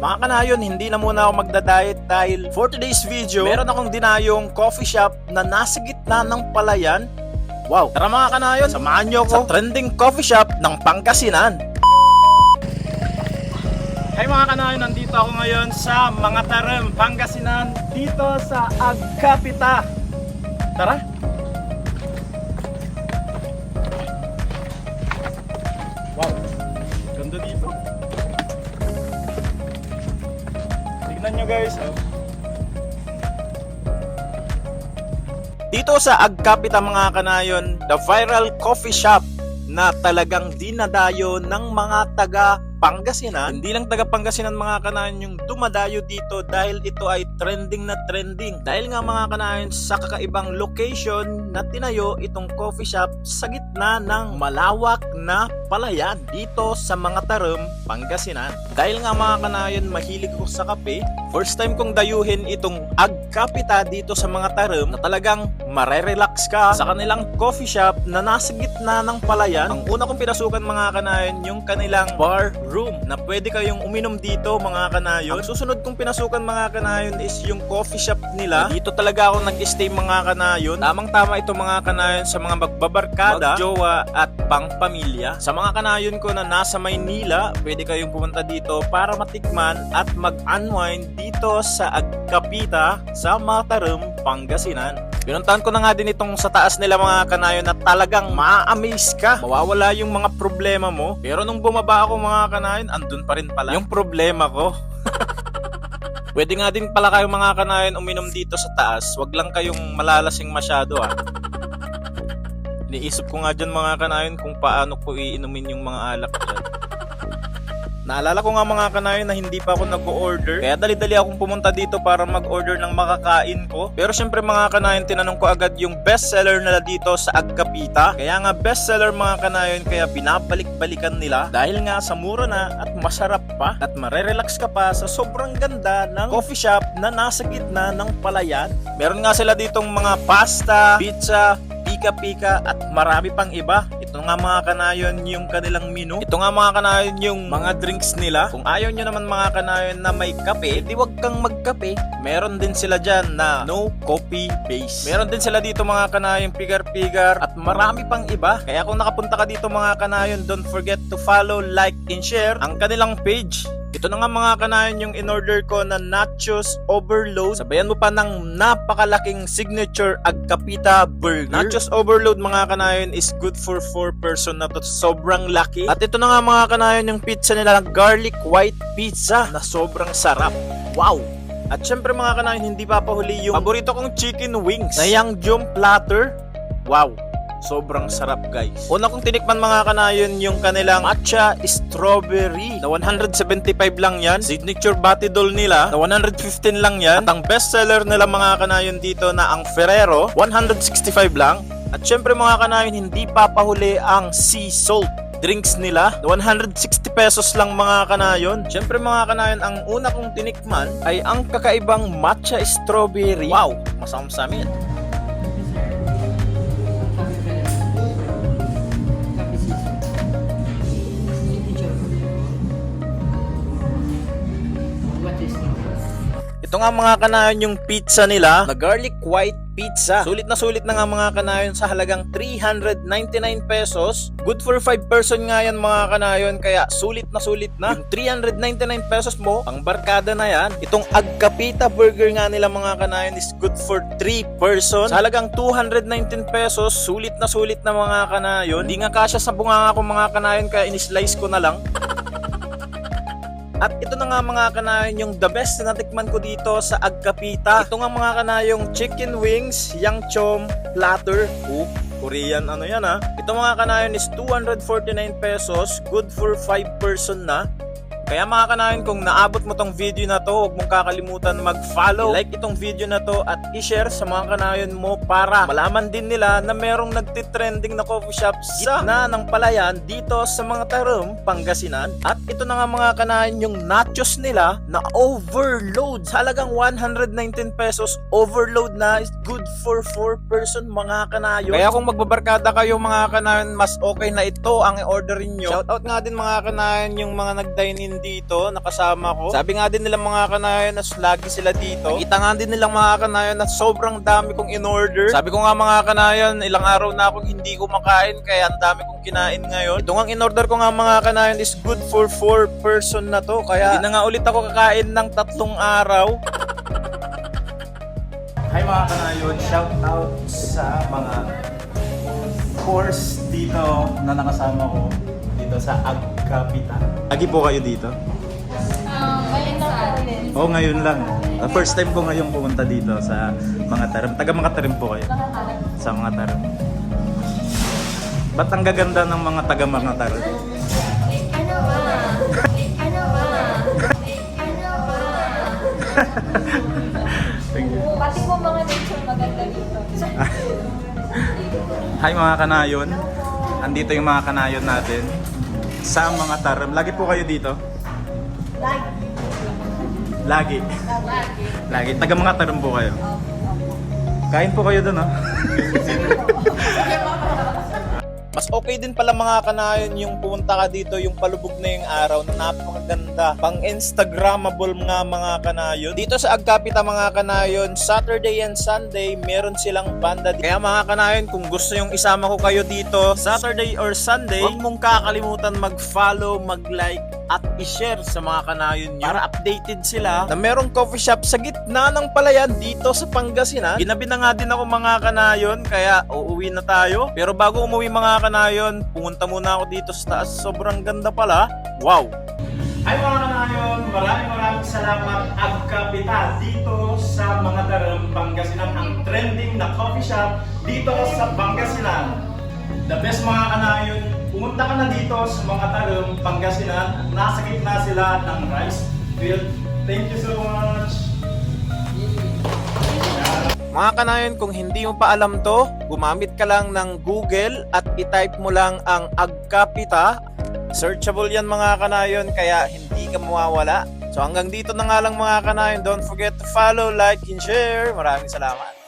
Mga kanayon, hindi na muna ako magda-diet dahil for today's video, meron akong dinayong coffee shop na nasa gitna ng palayan. Wow! Tara mga kanayon, samahan nyo ako sa trending coffee shop ng Pangasinan. Hey mga kanayon, nandito ako ngayon sa Mga Tarem, Pangasinan, dito sa Agkapita. Tara! Wow! Ganda dito. Tignan nyo guys. Dito sa Agkapita mga kanayon, the viral coffee shop na talagang dinadayo ng mga taga Pangasinan. Hindi lang taga Pangasinan mga kanayon yung dumadayo dito dahil ito ay trending na trending. Dahil nga mga kanayon sa kakaibang location na tinayo itong coffee shop sa gitna ng malawak na palayan dito sa Mga Tarem, Pangasinan. Dahil nga mga kanayon mahilig ko sa kape, first time kong dayuhin itong Agkapita dito sa Mga Tarem na talagang marerelax ka sa kanilang coffee shop na nasa gitna ng palayan. Ang una kong pinasukan mga kanayon yung kanilang bar room na pwede kayong uminom dito mga kanayon. Ang susunod kong pinasukan mga kanayon is yung coffee shop nila. Dito talaga ako nag-stay mga kanayon. Tamang-tama ito mga kanayon sa mga magbabarkada, magjowa at pangpamilya. Sa mga kanayon ko na nasa Maynila, pwede kayong pumunta dito para matikman at mag-unwind dito sa Agkapita sa Mga Tarem, Pangasinan. Pinuntahan ko na nga din itong sa taas nila mga kanayon na talagang ma-amaze ka. Mawawala yung mga problema mo. Pero nung bumaba ako mga kanayon, andun pa rin pala yung problema ko. Pwede nga din pala kayong mga kanayon uminom dito sa taas. Wag lang kayong malalasing masyado Iniisip ko nga dyan mga kanayon kung paano ko iinumin yung mga alak dyan. Naalala ko nga mga kanayon na hindi pa ako nag-order, kaya dali-dali akong pumunta dito para mag-order ng makakain ko. Pero syempre mga kanayon, tinanong ko agad yung bestseller nila dito sa Agkapita. Kaya nga bestseller mga kanayon, kaya binabalik-balikan nila dahil nga sa mura na at masarap pa at marerelax ka pa sa sobrang ganda ng coffee shop na nasa gitna ng palayan. Meron nga sila ditong mga pasta, pizza, pika-pika at marami pang iba. Ito nga mga kanayon yung kanilang menu. Ito nga mga kanayon yung mga drinks nila. Kung ayaw nyo naman mga kanayon na may kape, di wag kang magkape. Meron din sila dyan na no coffee base. Meron din sila dito mga kanayon pigar-pigar at marami pang iba. Kaya kung nakapunta ka dito mga kanayon, don't forget to follow, like, and share ang kanilang page. Ito na nga mga kanayon yung in-order ko na Nachos Overload. Sabayan mo pa ng napakalaking signature Agkapita burger. Nachos Overload mga kanayon is good for 4 person na to. Sobrang laki. At ito na nga mga kanayon yung pizza nila na garlic white pizza na sobrang sarap. Wow! At syempre mga kanayon, hindi papahuli yung paborito kong chicken wings na yung jump platter. Wow! Sobrang sarap guys. Una kong tinikman mga kanayon yung kanilang matcha strawberry na 175 lang yan. Signature batidol nila na 115 lang yan. At ang bestseller nila mga kanayon dito na ang Ferrero, 165 lang. At syempre mga kanayon, hindi papahuli ang sea salt drinks nila, 160 pesos lang mga kanayon. Syempre mga kanayon, ang una kong tinikman ay ang kakaibang matcha strawberry. Wow, masam-samin. Ito nga mga kanayon yung pizza nila na garlic white pizza. Sulit na nga mga kanayon sa halagang 399 pesos. Good for 5 person nga yan mga kanayon, kaya sulit na. Yung 399 pesos mo, pang barkada na yan. Itong Agkapita burger nga nila mga kanayon is good for 3 person. Sa halagang 219 pesos, sulit na mga kanayon. Hindi nga kasya sa bunganga ko mga kanayon, kaya in-slice ko na lang. At ito na nga mga kanayon yung the best na natikman ko dito sa Agkapita. Ito nga mga kanayong chicken wings, yang chom platter. Korean ano yan Ito mga kanayon is 249 pesos. Good for 5 person na. Kaya mga kanayon, kung naabot mo tong video na to, huwag mong kakalimutan mag-follow, like itong video na to at i-share sa mga kanayon mo para malaman din nila na merong nagtitrending na coffee shop sa gitna ng palayan dito sa Mga Tarem, Pangasinan. At ito na nga mga kanayon yung nachos nila na overload. Sa halagang 119 pesos, overload na, is good for 4 person mga kanayon. Kaya kung magbabarkada kayo mga kanayon, mas okay na ito ang i-orderin nyo. Shoutout nga din mga kanayon yung mga nag-dine in kanayon dito, nakasama ko. Sabi nga din nilang mga kanayon na lagi sila dito. Nakita nga din nilang mga kanayon na sobrang dami kong in-order. Sabi ko nga mga kanayon, ilang araw na akong hindi kumakain kaya ang dami kong kinain ngayon. Ito nga in-order ko nga mga kanayon is good for 4 person na to. Kaya hindi na nga ulit ako kakain ng 3 araw. Hi mga kanayon, shout out sa mga course dito na nakasama ko dito sa Agkapita. Lagi po kayo dito? Ngayon na po. Oo, ngayon lang. First time ko ngayon pumunta dito sa mga tarim. Taga mga tarim po kayo? Sa mga tarim. Ba't ang gaganda ng mga taga mga tarim? Ano ba? Ano ba? Ano ba? Thank you. Pati po mga nature maganda dito. Hi mga kanayon. Andito yung mga kanayon natin sa mga tarim. Lagi po kayo dito? Lagi. Lagi. Taga mga tarim po kayo. Kain po kayo doon, ha? Mas okay din pala mga kanayon yung pumunta ka dito, yung palubog na yung araw na napakaganda. Pang Instagrammable nga mga kanayon. Dito sa Agkapita mga kanayon, Saturday and Sunday, meron silang banda. Kaya mga kanayon, kung gusto yung isama ko kayo dito, Saturday or Sunday, huwag mong kakalimutan mag-follow, mag-like, at i-share sa mga kanayon nyo para updated sila na merong coffee shop sa gitna ng palayan dito sa Pangasinan. Ginabi na nga din ako mga kanayon kaya uuwi na tayo. Pero bago umuwi mga kanayon, pumunta muna ako dito sa taas. Sobrang ganda pala. Wow! Ay mga kanayon, maraming salamat Agkapita dito sa mga Tarim, Pangasinan. Ang trending na coffee shop dito sa Pangasinan. The best mga kanayon, pumunta ka na dito sa mga Tarim, Pangasinan at nasa gitna sila ng rice field. Thank you so much! Mga kanayon, kung hindi mo pa alam to, gumamit ka lang ng Google at i-type mo lang ang Agkapita. Searchable yan mga kanayon, kaya hindi ka mawawala. So hanggang dito na nga lang mga kanayon. Don't forget to follow, like, and share. Maraming salamat.